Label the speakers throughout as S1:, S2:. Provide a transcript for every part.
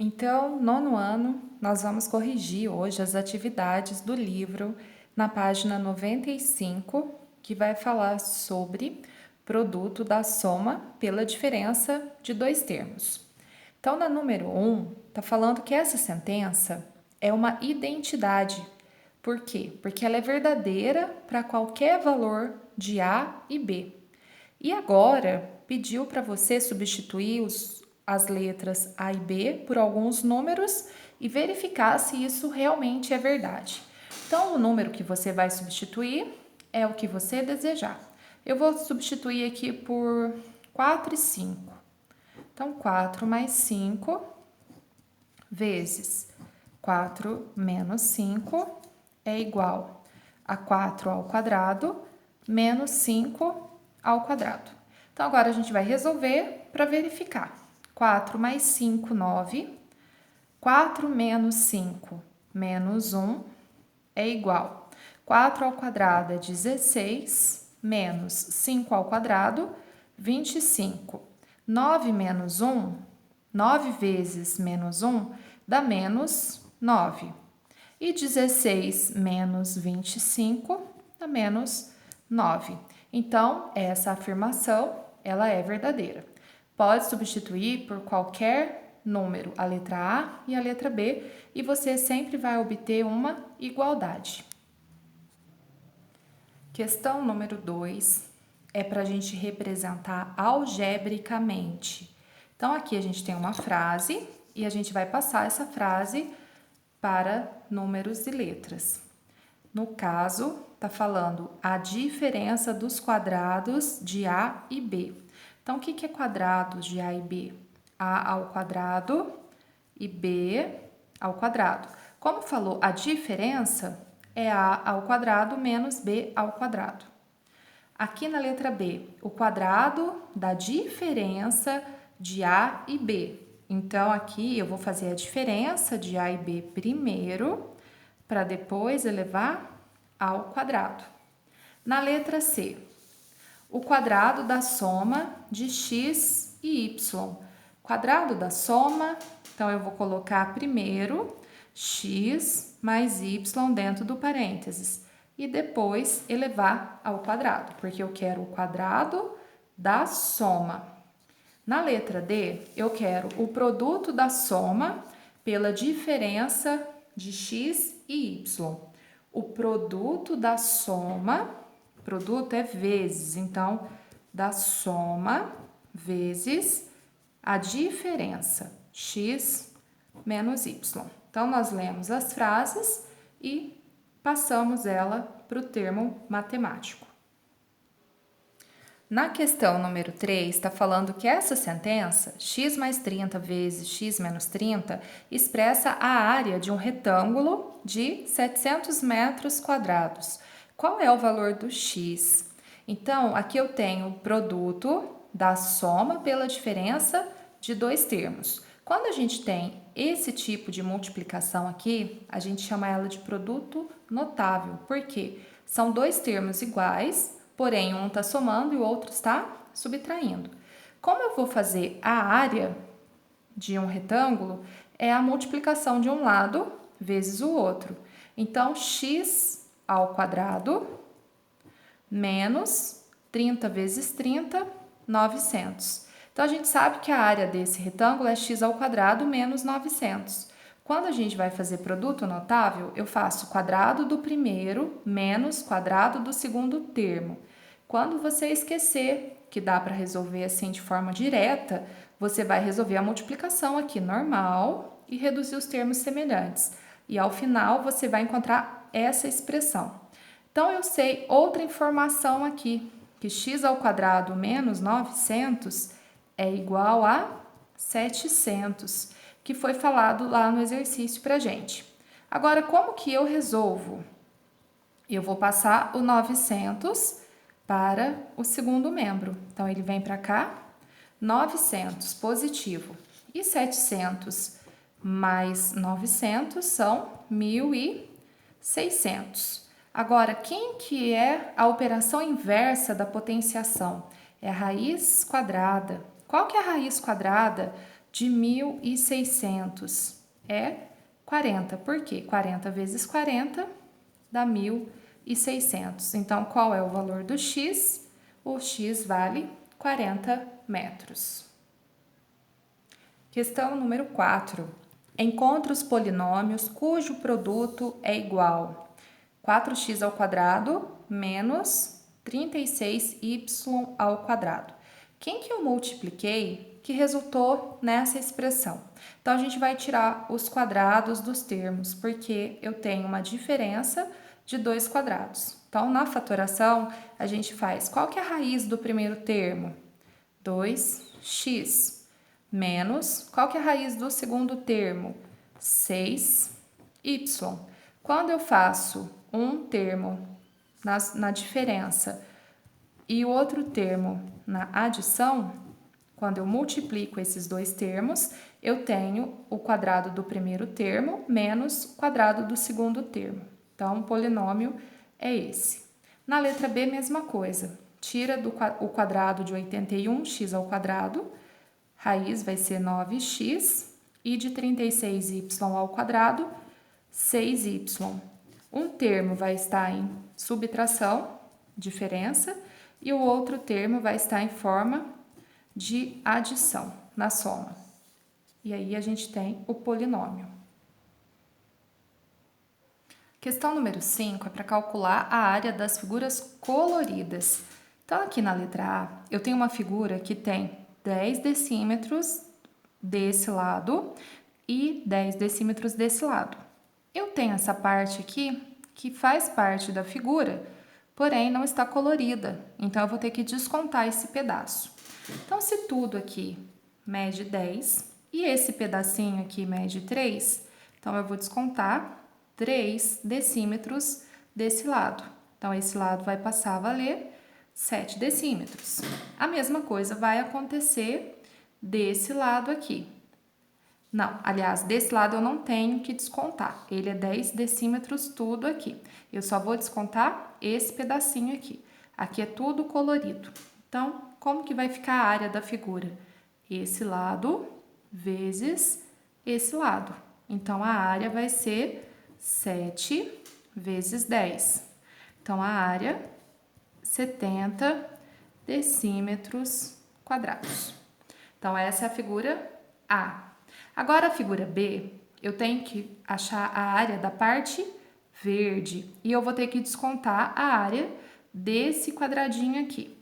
S1: Então, nono ano, nós vamos corrigir hoje as atividades do livro na página 95, que vai falar sobre produto da soma pela diferença de dois termos. Então, na número 1, está falando que essa sentença é uma identidade. Por quê? Porque ela é verdadeira para qualquer valor de A e B. E agora pediu para você substituir as letras A e B por alguns números e verificar se isso realmente é verdade. Então, o número que você vai substituir é o que você desejar. Eu vou substituir aqui por 4 e 5. Então, 4 mais 5 vezes 4 menos 5 é igual a 4 ao quadrado menos 5 ao quadrado. Então, agora a gente vai resolver para verificar. 4 mais 5, 9. 4 menos 5 menos 1 é igual. 4 ao quadrado é 16, menos 5 ao quadrado, 25. 9 menos 1, 9 vezes menos 1 dá menos 9. E 16 menos 25 dá menos 9. Então, essa afirmação, ela é verdadeira. Pode substituir por qualquer número, a letra A e a letra B, e você sempre vai obter uma igualdade. Questão número 2 é para a gente representar algebricamente. Então, aqui a gente tem uma frase e a gente vai passar essa frase para números e letras. No caso, está falando a diferença dos quadrados de A e B. Então, o que é quadrados de A e B? A ao quadrado e B ao quadrado. Como falou a diferença, é A ao quadrado menos B ao quadrado. Aqui na letra B, o quadrado da diferença de A e B. Então, aqui eu vou fazer a diferença de A e B primeiro, para depois elevar ao quadrado. Na letra C, o quadrado da soma de x e y. Quadrado da soma, então eu vou colocar primeiro x mais y dentro do parênteses e depois elevar ao quadrado, porque eu quero o quadrado da soma. Na letra D, eu quero o produto da soma pela diferença de x e y. O produto da soma, produto é vezes, então, da soma vezes a diferença, x menos y. Então, nós lemos as frases e passamos ela para o termo matemático. Na questão número 3, está falando que essa sentença, x mais 30 vezes x menos 30, expressa a área de um retângulo de 700 metros quadrados. Qual é o valor do x? Então, aqui eu tenho o produto da soma pela diferença de dois termos. Quando a gente tem esse tipo de multiplicação aqui, a gente chama ela de produto notável. Por quê? São dois termos iguais, porém um está somando e o outro está subtraindo. Como eu vou fazer a área de um retângulo, é a multiplicação de um lado vezes o outro. Então, x ao quadrado menos 30 vezes 30, 900. Então, a gente sabe que a área desse retângulo é x ao quadrado menos 900. Quando a gente vai fazer produto notável, eu faço quadrado do primeiro menos quadrado do segundo termo. Quando você esquecer que dá para resolver assim de forma direta, você vai resolver a multiplicação aqui normal e reduzir os termos semelhantes. E ao final você vai encontrar essa expressão. Então, eu sei outra informação aqui, que x ao quadrado menos 900 é igual a 700, que foi falado lá no exercício para gente. Agora, como que eu resolvo? Eu vou passar o 900 para o segundo membro. Então, ele vem para cá, 900 positivo e 700 mais 900 são 1.600. Agora, quem que é a operação inversa da potenciação? É a raiz quadrada. Qual que é a raiz quadrada de 1.600 é 40. Por quê? 40 vezes 40 dá 1.600. Então, qual é o valor do x? O x vale 40 metros. Questão número 4. Encontre os polinômios cujo produto é igual 4x ao quadrado menos 36y ao quadrado. Quem que eu multipliquei que resultou nessa expressão? Então, a gente vai tirar os quadrados dos termos, porque eu tenho uma diferença de 2 quadrados. Então, na fatoração, a gente faz, qual que é a raiz do primeiro termo? 2x, menos, qual que é a raiz do segundo termo? 6y. Quando eu faço um termo na diferença e o outro termo na adição, quando eu multiplico esses dois termos, eu tenho o quadrado do primeiro termo menos o quadrado do segundo termo. Então, o polinômio é esse. Na letra B, mesma coisa. Tira o quadrado de 81x ao quadrado, raiz vai ser 9x, e de 36y ao quadrado, 6y. Um termo vai estar em subtração, diferença, e o outro termo vai estar em forma de adição, na soma. E aí a gente tem o polinômio. Questão número 5 é para calcular a área das figuras coloridas. Então, aqui na letra A, eu tenho uma figura que tem 10 decímetros desse lado e 10 decímetros desse lado. Eu tenho essa parte aqui que faz parte da figura, porém não está colorida, então eu vou ter que descontar esse pedaço. Então, se tudo aqui mede 10 e esse pedacinho aqui mede 3, então eu vou descontar 3 decímetros desse lado. Então, esse lado vai passar a valer 7 decímetros. A mesma coisa vai acontecer desse lado aqui. Não, aliás, desse lado eu não tenho que descontar. Ele é 10 decímetros tudo aqui. Eu só vou descontar esse pedacinho aqui. Aqui é tudo colorido. Então, como que vai ficar a área da figura? Esse lado vezes esse lado. Então, a área vai ser 7 vezes 10. Então, a área, 70 decímetros quadrados. Então, essa é a figura A. Agora, a figura B, eu tenho que achar a área da parte verde e eu vou ter que descontar a área desse quadradinho aqui.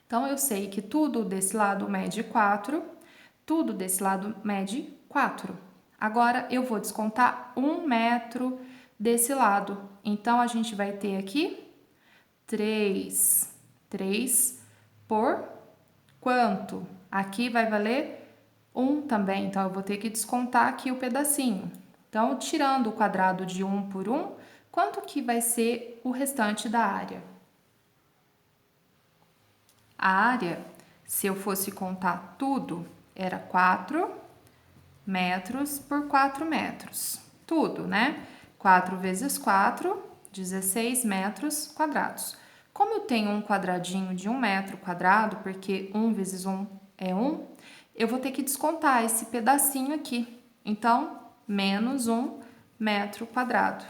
S1: Então, eu sei que tudo desse lado mede 4, tudo desse lado mede 4. Agora, eu vou descontar 1 metro desse lado. Então, a gente vai ter aqui 3. 3 por quanto? Aqui vai valer 1 também, então eu vou ter que descontar aqui o pedacinho. Então, tirando o quadrado de 1 por 1, quanto que vai ser o restante da área? A área, se eu fosse contar tudo, era 4 metros por 4 metros. Tudo, né? 4 vezes 4, 16 metros quadrados. Como eu tenho um quadradinho de 1 metro quadrado, porque 1 vezes 1 é 1, eu vou ter que descontar esse pedacinho aqui. Então, menos 1 metro quadrado.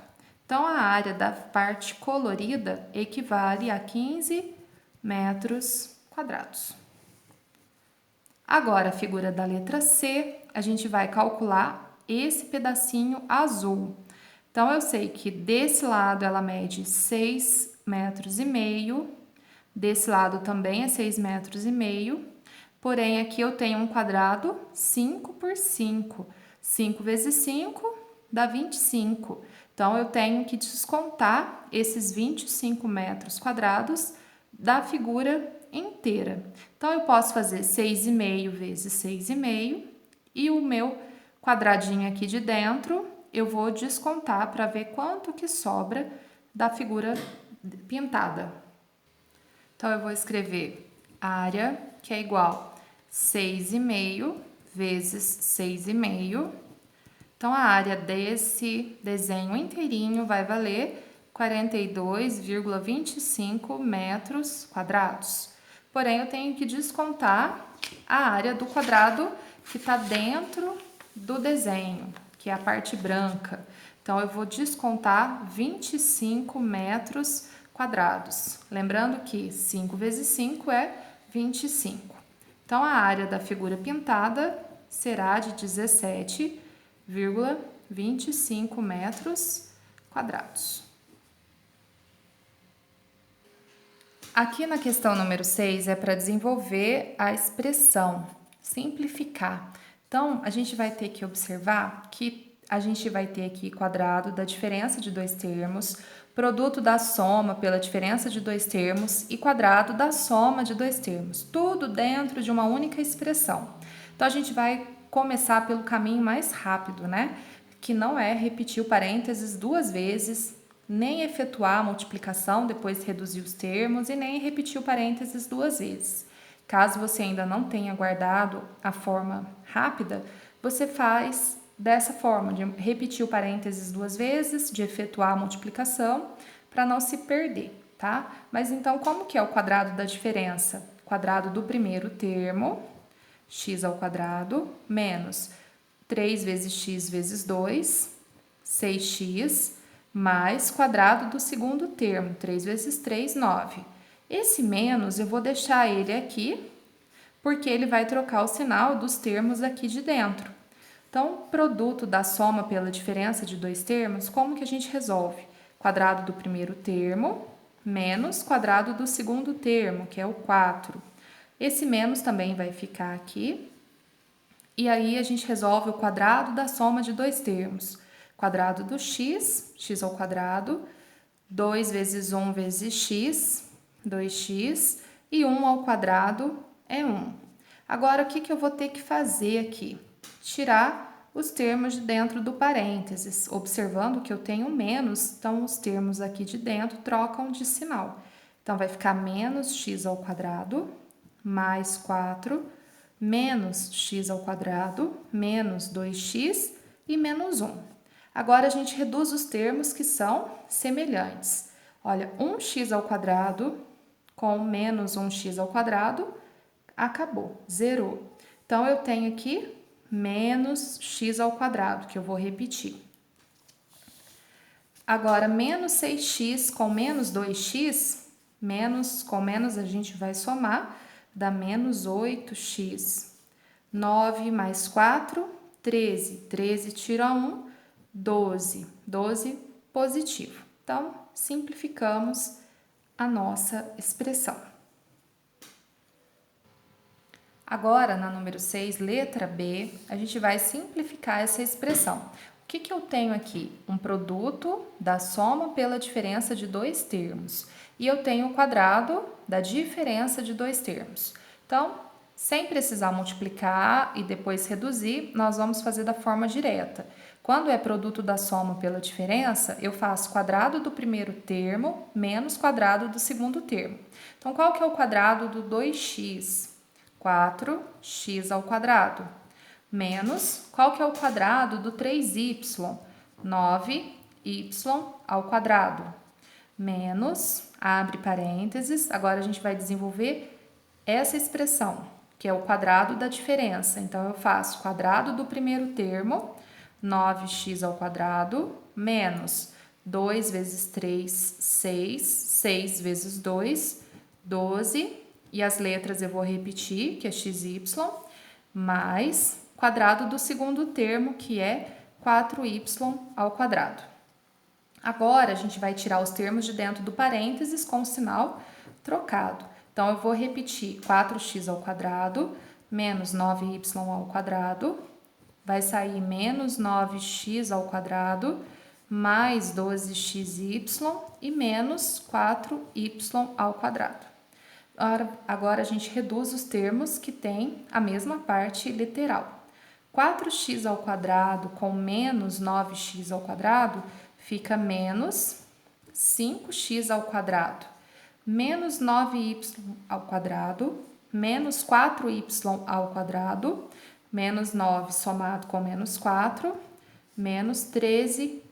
S1: Então, a área da parte colorida equivale a 15 metros quadrados. Agora, a figura da letra C, a gente vai calcular esse pedacinho azul. Então, eu sei que desse lado ela mede 6,5 metros, desse lado também é 6,5 metros, porém aqui eu tenho um quadrado 5 por 5. 5 vezes 5 dá 25. Então, eu tenho que descontar esses 25 metros quadrados da figura inteira. Então, eu posso fazer 6,5 vezes 6,5 e o meu quadradinho aqui de dentro eu vou descontar para ver quanto que sobra da figura pintada. Então, eu vou escrever área, que é igual 6,5 vezes 6,5. Então, a área desse desenho inteirinho vai valer 42,25 metros quadrados. Porém, eu tenho que descontar a área do quadrado que está dentro do desenho, que é a parte branca. Então, eu vou descontar 25 metros quadrados. Lembrando que 5 vezes 5 é 25. Então, a área da figura pintada será de 17,25 metros quadrados. Aqui na questão número 6 é para desenvolver a expressão, simplificar. Então, a gente vai ter que observar que a gente vai ter aqui quadrado da diferença de dois termos, produto da soma pela diferença de dois termos e quadrado da soma de dois termos. Tudo dentro de uma única expressão. Então, a gente vai começar pelo caminho mais rápido, né? Que não é repetir o parênteses duas vezes, nem efetuar a multiplicação, depois reduzir os termos e nem repetir o parênteses duas vezes. Caso você ainda não tenha guardado a forma rápida, você faz dessa forma, de repetir o parênteses duas vezes, de efetuar a multiplicação, para não se perder, tá? Mas então, como que é o quadrado da diferença? Quadrado do primeiro termo, x ao quadrado, menos 3 vezes x vezes 2, 6x, mais quadrado do segundo termo, 3 vezes 3, 9. Esse menos eu vou deixar ele aqui, porque ele vai trocar o sinal dos termos aqui de dentro. Então, produto da soma pela diferença de dois termos, como que a gente resolve? Quadrado do primeiro termo, menos quadrado do segundo termo, que é o 4. Esse menos também vai ficar aqui. E aí, a gente resolve o quadrado da soma de dois termos. Quadrado do x, x ao quadrado, 2 vezes 1 vezes x, 2x, e 1 ao quadrado é 1. Agora, o que eu vou ter que fazer aqui? Tirar os termos de dentro do parênteses. Observando que eu tenho menos, então os termos aqui de dentro trocam de sinal. Então, vai ficar menos x ao quadrado, mais 4, menos x ao quadrado, menos 2x e menos 1. Agora, a gente reduz os termos que são semelhantes. Olha, 1x ao quadrado com menos 1x ao quadrado, acabou, zerou. Então, eu tenho aqui menos x ao quadrado, que eu vou repetir. Agora, menos 6x com menos 2x, menos com menos a gente vai somar, dá menos 8x. 9 mais 4, 13. 13 tira 1, 12. 12 positivo. Então, simplificamos a nossa expressão. Agora, na número 6, letra B, a gente vai simplificar essa expressão. O que eu tenho aqui? Um produto da soma pela diferença de dois termos. E eu tenho o quadrado da diferença de dois termos. Então, sem precisar multiplicar e depois reduzir, nós vamos fazer da forma direta. Quando é produto da soma pela diferença, eu faço quadrado do primeiro termo menos quadrado do segundo termo. Então, qual que é o quadrado do 2x? 4x ao quadrado. Menos, qual que é o quadrado do 3y? 9y ao quadrado. Menos, abre parênteses, agora a gente vai desenvolver essa expressão, que é o quadrado da diferença. Então, eu faço quadrado do primeiro termo, 9x ao quadrado, menos 2 vezes 3, 6, 6 vezes 2, 12, e as letras eu vou repetir, que é xy, mais quadrado do segundo termo, que é 4y ao quadrado. Agora, a gente vai tirar os termos de dentro do parênteses com o sinal trocado. Então, eu vou repetir 4x ao quadrado, menos 9y ao quadrado, vai sair menos 9x ao quadrado, mais 12xy e menos 4y ao quadrado. Agora, a gente reduz os termos que têm a mesma parte literal. 4x ao quadrado com menos 9x ao quadrado fica menos 5x ao quadrado, menos 9y ao quadrado, menos 4y ao quadrado, menos 9 somado com menos 4, menos 13y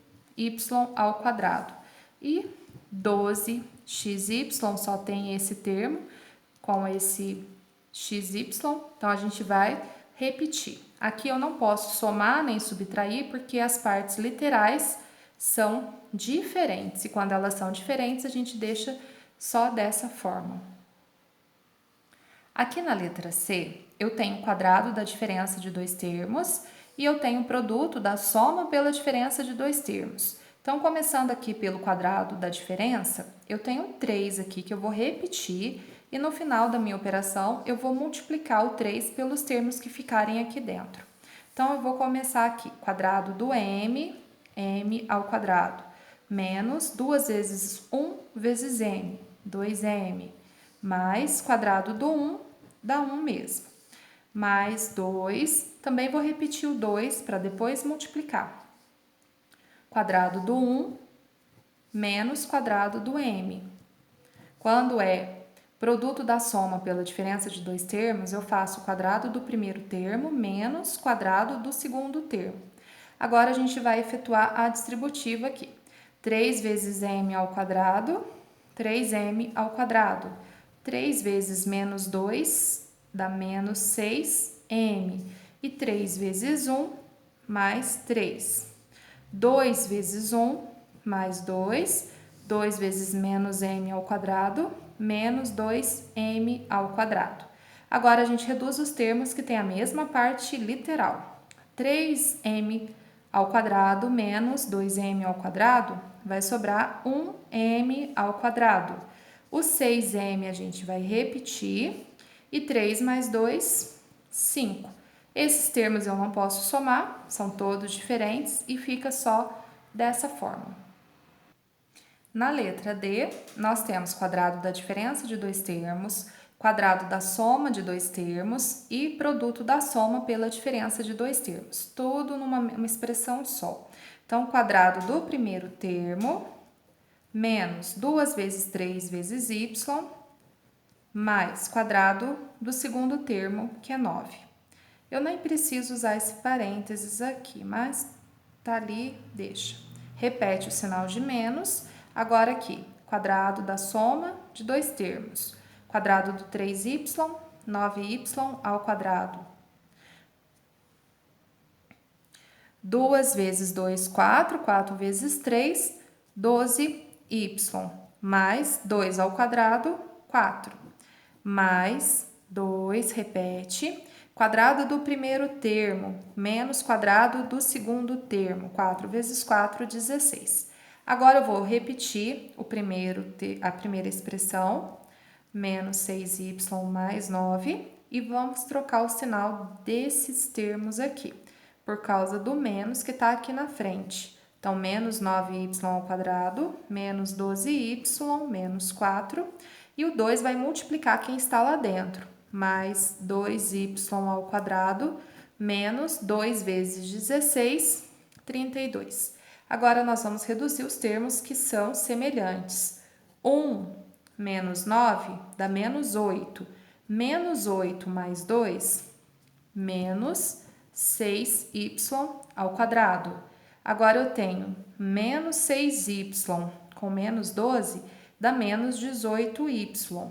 S1: ao quadrado. E 12xy só tem esse termo com esse xy, então a gente vai repetir. Aqui eu não posso somar nem subtrair porque as partes literais são diferentes. E quando elas são diferentes, a gente deixa só dessa forma. Aqui na letra C, eu tenho o quadrado da diferença de dois termos e eu tenho o produto da soma pela diferença de dois termos. Então, começando aqui pelo quadrado da diferença, eu tenho 3 aqui que eu vou repetir e no final da minha operação eu vou multiplicar o 3 pelos termos que ficarem aqui dentro. Então, eu vou começar aqui, quadrado do m ao quadrado, menos 2 vezes 1 vezes m, 2m, mais quadrado do 1, dá 1 mesmo, mais 2, também vou repetir o 2 para depois multiplicar. Quadrado do 1 menos quadrado do m. Quando é produto da soma pela diferença de dois termos, eu faço o quadrado do primeiro termo menos quadrado do segundo termo. Agora, a gente vai efetuar a distributiva aqui. 3 vezes m ao quadrado, 3m ao quadrado. 3 vezes menos 2 dá menos 6m. E 3 vezes 1, mais 3. 2 vezes 1, mais 2. 2 vezes menos m ao quadrado, menos 2m ao quadrado. Agora, a gente reduz os termos que têm a mesma parte literal. 3m ao quadrado menos 2m ao quadrado, vai sobrar 1m ao quadrado. O 6m a gente vai repetir e 3 mais 2, 5. Esses termos eu não posso somar, são todos diferentes e fica só dessa forma. Na letra D, nós temos quadrado da diferença de dois termos, quadrado da soma de dois termos e produto da soma pela diferença de dois termos, tudo numa expressão só. Então, quadrado do primeiro termo, menos 2 vezes 3 vezes y, mais quadrado do segundo termo, que é 9. Eu nem preciso usar esse parênteses aqui, mas tá ali, deixa. Repete o sinal de menos. Agora aqui, quadrado da soma de dois termos. Quadrado do 3y, 9y ao quadrado. 2 vezes 2, 4. 4 vezes 3, 12y. Mais 2 ao quadrado, 4. Mais 2, repete. Quadrado do primeiro termo, menos quadrado do segundo termo. 4 vezes 4, 16. Agora, eu vou repetir a primeira expressão, menos 6y mais 9, e vamos trocar o sinal desses termos aqui, por causa do menos que está aqui na frente. Então, menos 9y ao quadrado, menos 12y, menos 4, e o 2 vai multiplicar quem está lá dentro, mais 2y ao quadrado, menos 2 vezes 16, 32. Agora, nós vamos reduzir os termos que são semelhantes. 1 menos 9 dá menos 8. Menos 8 mais 2, menos 6y ao quadrado. Agora, eu tenho menos 6y com menos 12 dá menos 18y.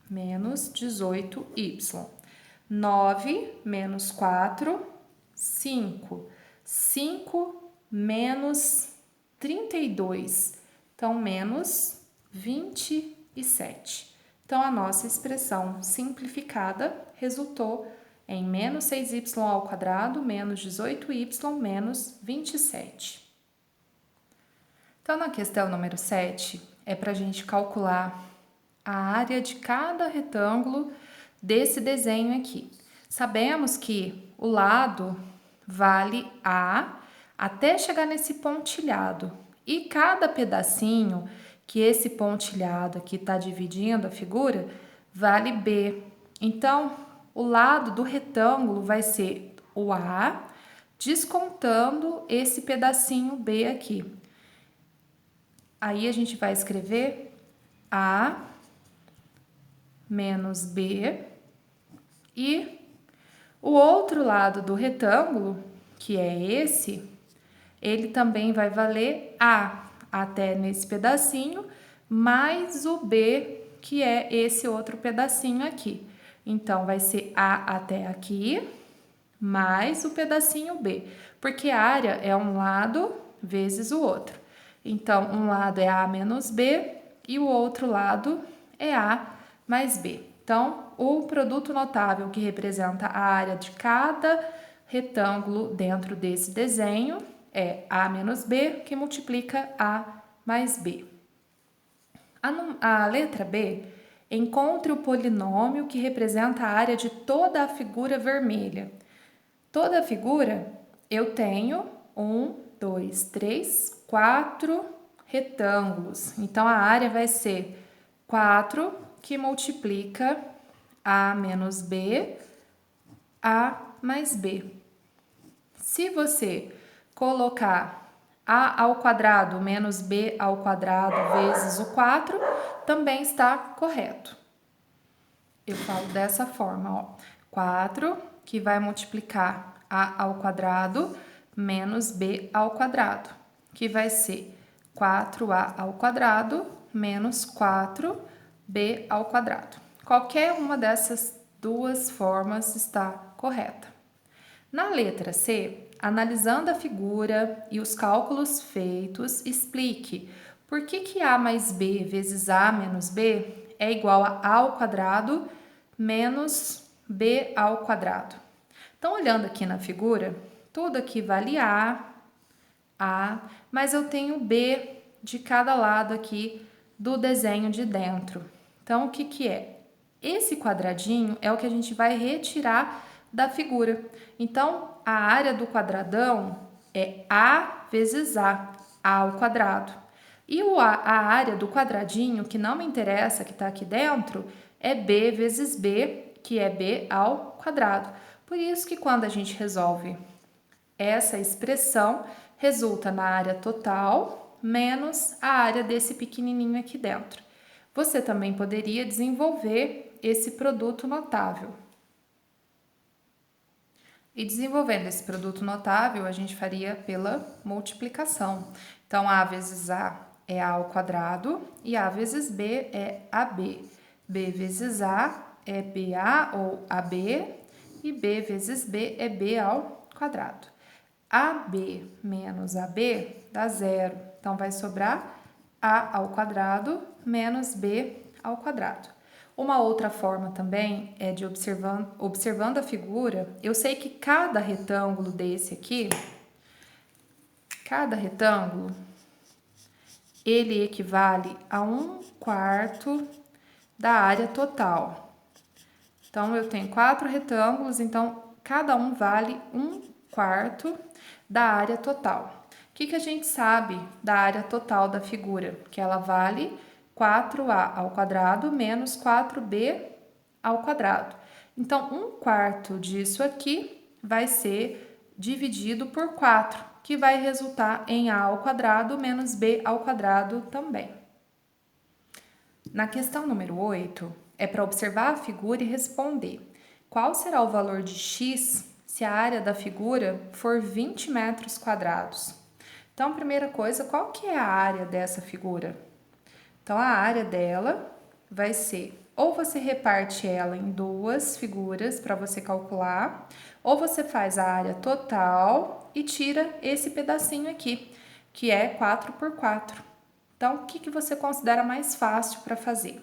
S1: Menos 18y. 9 menos 4, 5. 5 menos 32, então, menos 27. Então, a nossa expressão simplificada resultou em menos 6y ao quadrado, menos 18y, menos 27. Então, na questão número 7, é para a gente calcular a área de cada retângulo desse desenho aqui. Sabemos que o lado vale A até chegar nesse pontilhado. E cada pedacinho que esse pontilhado aqui está dividindo a figura, vale B. Então, o lado do retângulo vai ser o A, descontando esse pedacinho B aqui. Aí, a gente vai escrever A menos B. E o outro lado do retângulo, que é esse, ele também vai valer A até nesse pedacinho, mais o B, que é esse outro pedacinho aqui. Então, vai ser A até aqui, mais o pedacinho B, porque a área é um lado vezes o outro. Então, um lado é A menos B e o outro lado é A mais B. Então, o produto notável que representa a área de cada retângulo dentro desse desenho é A menos B, que multiplica A mais B. A letra B, encontre o polinômio que representa a área de toda a figura vermelha. Toda a figura, eu tenho 1, 2, 3, 4 retângulos. Então, a área vai ser 4, que multiplica A menos B, A mais B. Se você colocar A ao quadrado menos B ao quadrado vezes o 4, também está correto. Eu falo dessa forma, ó. 4, que vai multiplicar A ao quadrado menos B ao quadrado, que vai ser 4A ao quadrado menos 4B ao quadrado. Qualquer uma dessas duas formas está correta. Na letra C, analisando a figura e os cálculos feitos, explique por que A mais B vezes A menos B é igual a A ao quadrado menos B ao quadrado. Então, olhando aqui na figura, tudo aqui vale A, mas eu tenho B de cada lado aqui do desenho de dentro. Então, o que é? Esse quadradinho é o que a gente vai retirar da figura. Então, a área do quadradão é A vezes A ao quadrado. E a área do quadradinho, que não me interessa, que está aqui dentro, é B vezes B, que é B ao quadrado. Por isso que quando a gente resolve essa expressão, resulta na área total menos a área desse pequenininho aqui dentro. Você também poderia desenvolver esse produto notável. E desenvolvendo esse produto notável, a gente faria pela multiplicação. Então, A vezes A é A ao quadrado e A vezes B é AB. B vezes A é BA ou AB e B vezes B é B ao quadrado. AB menos AB dá zero. Então, vai sobrar A ao quadrado menos B ao quadrado. Uma outra forma também é de observando a figura, eu sei que cada retângulo desse aqui, cada retângulo, ele equivale a 1/4 da área total. Então, eu tenho 4 retângulos, então cada um vale 1/4 da área total. O que a gente sabe da área total da figura? Que ela vale 4A ao quadrado menos 4B ao quadrado. Então, 1/4 disso aqui vai ser dividido por 4, que vai resultar em A ao quadrado menos B ao quadrado também. Na questão número 8, é para observar a figura e responder. Qual será o valor de x se a área da figura for 20 metros quadrados? Então, primeira coisa, qual que é a área dessa figura? Então, a área dela vai ser, ou você reparte ela em duas figuras para você calcular, ou você faz a área total e tira esse pedacinho aqui, que é 4/4. Então, o que você considera mais fácil para fazer?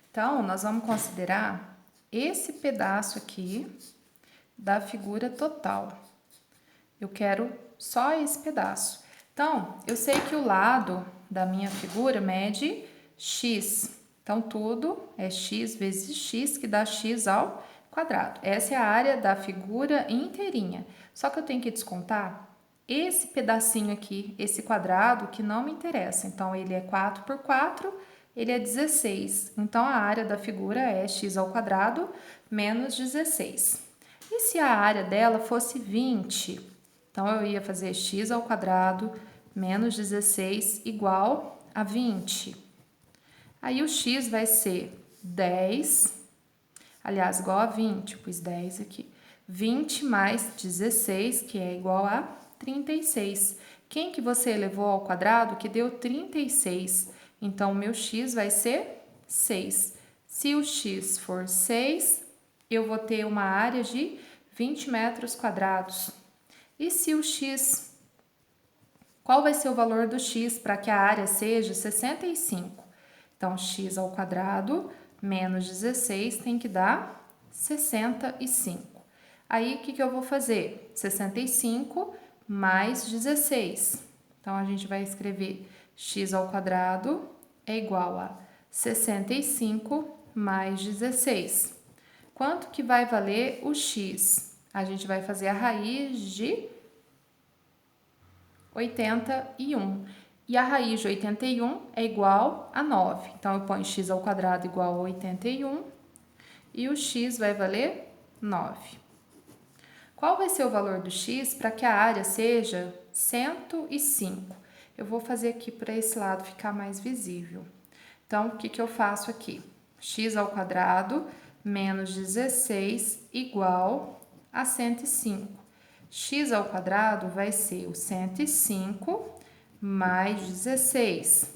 S1: Então, nós vamos considerar esse pedaço aqui da figura total. Eu quero só esse pedaço. Então, eu sei que o lado da minha figura mede x. Então, tudo é x vezes x, que dá x ao quadrado. Essa é a área da figura inteirinha. Só que eu tenho que descontar esse pedacinho aqui, esse quadrado, que não me interessa. Então, ele é 4/4, ele é 16. Então, a área da figura é x ao quadrado menos 16. E se a área dela fosse 20? Então, eu ia fazer x ao quadrado menos 16 igual a 20. Aí, o x vai ser 10, aliás, igual a 20, pus 10 aqui. 20 mais 16, que é igual a 36. Quem que você elevou ao quadrado que deu 36? Então, o meu x vai ser 6. Se o x for 6, eu vou ter uma área de 20 metros quadrados. E se o x, qual vai ser o valor do x para que a área seja 65? Então, x ao quadrado menos 16 tem que dar 65. Aí, o que eu vou fazer? 65 mais 16. Então, a gente vai escrever x ao quadrado é igual a 65 mais 16. Quanto que vai valer o x? A gente vai fazer a raiz de 81. E a raiz de 81 é igual a 9. Então, eu ponho x ao quadrado igual a 81 e o x vai valer 9. Qual vai ser o valor do x para que a área seja 105? Eu vou fazer aqui para esse lado ficar mais visível. Então, o que eu faço aqui? X ao quadrado menos 16 igual a 105. X ao quadrado vai ser o 105 mais 16.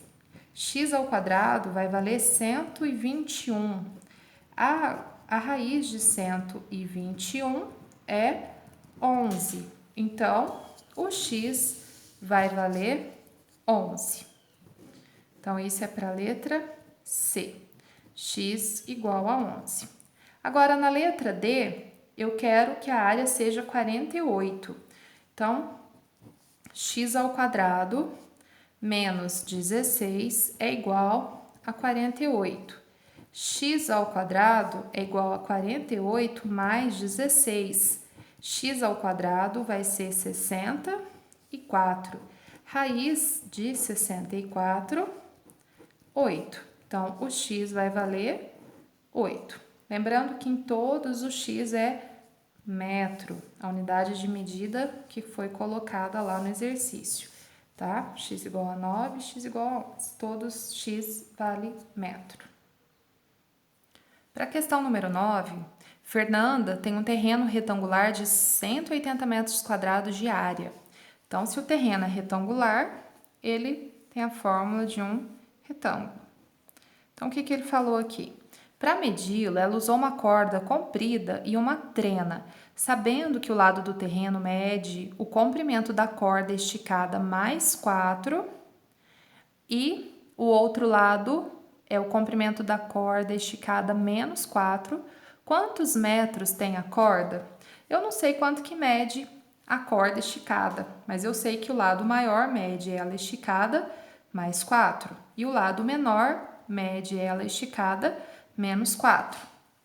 S1: X ao quadrado vai valer 121. A raiz de 121 é 11. Então, o x vai valer 11. Então, isso é para a letra C. X igual a 11. Agora, na letra D, eu quero que a área seja 48. Então, x ao quadrado menos 16 é igual a 48. X ao quadrado é igual a 48 mais 16. X ao quadrado vai ser 64. Raiz de 64, 8. Então, o x vai valer 8. Lembrando que em todos o x é metro, a unidade de medida que foi colocada lá no exercício, tá? X igual a 9, x igual a 11. Todos x vale metro. Para a questão número 9, Fernanda tem um terreno retangular de 180 metros quadrados de área. Então, se o terreno é retangular, ele tem a fórmula de um retângulo. Então, o que ele falou aqui? Para medi-lo, ela usou uma corda comprida e uma trena, sabendo que o lado do terreno mede o comprimento da corda esticada mais 4 e o outro lado é o comprimento da corda esticada menos 4. Quantos metros tem a corda? Eu não sei quanto que mede a corda esticada, mas eu sei que o lado maior mede ela esticada mais 4 e o lado menor mede ela esticada menos 4.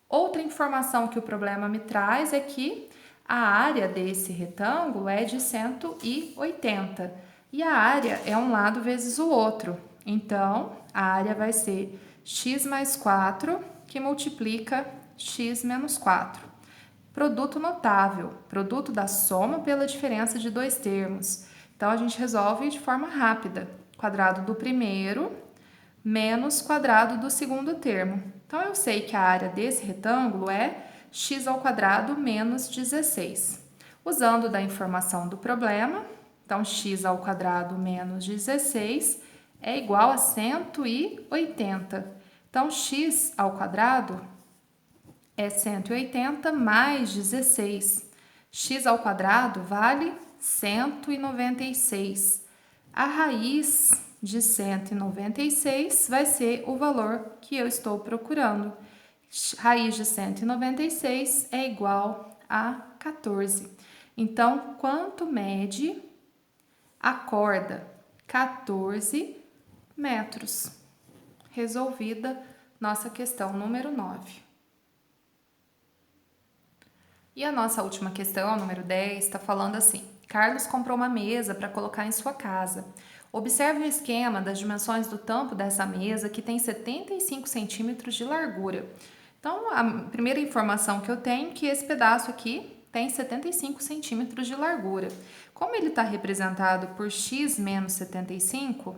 S1: Outra informação que o problema me traz é que a área desse retângulo é de 180 e a área é um lado vezes o outro. Então, a área vai ser x mais 4, que multiplica x menos 4. Produto notável, produto da soma pela diferença de dois termos. Então, a gente resolve de forma rápida. Quadrado do primeiro menos quadrado do segundo termo. Então, eu sei que a área desse retângulo é x ao quadrado menos 16. Usando da informação do problema, então, x ao quadrado menos 16 é igual a 180. Então, x ao quadrado é 180 mais 16. X ao quadrado vale 196. A raiz de 196 vai ser o valor que eu estou procurando. Raiz de 196 é igual a 14. Então, quanto mede a corda? 14 metros. Resolvida nossa questão número 9. E a nossa última questão, a número 10, está falando assim: Carlos comprou uma mesa para colocar em sua casa. Observe o esquema das dimensões do tampo dessa mesa, que tem 75 centímetros de largura. Então, a primeira informação que eu tenho é que esse pedaço aqui tem 75 centímetros de largura. Como ele está representado por x menos 75,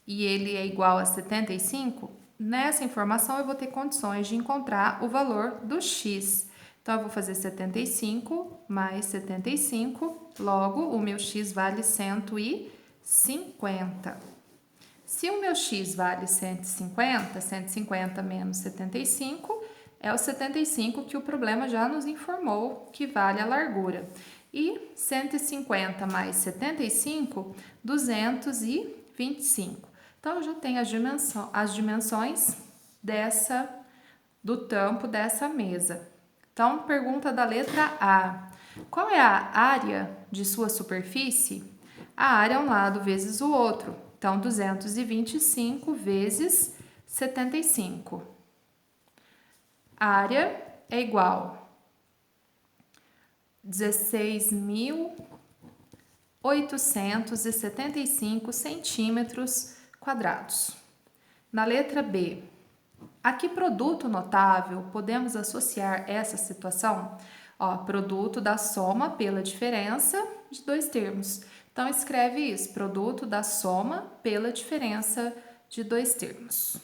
S1: e ele é igual a 75, nessa informação eu vou ter condições de encontrar o valor do x. Então, eu vou fazer 75 mais 75, logo o meu x vale 150. Se o meu x vale 150, 150 menos 75 é o 75 que o problema já nos informou que vale a largura. E 150 mais 75, 225. Então, eu já tenho as dimensões do tampo dessa mesa. Então, pergunta da letra A. Qual é a área de sua superfície? A área é um lado vezes o outro. Então, 225 vezes 75. A área é igual a 16.875 centímetros quadrados. Na letra B, a que produto notável podemos associar essa situação? Ó, produto da soma pela diferença de dois termos. Então, escreve isso, produto da soma pela diferença de dois termos.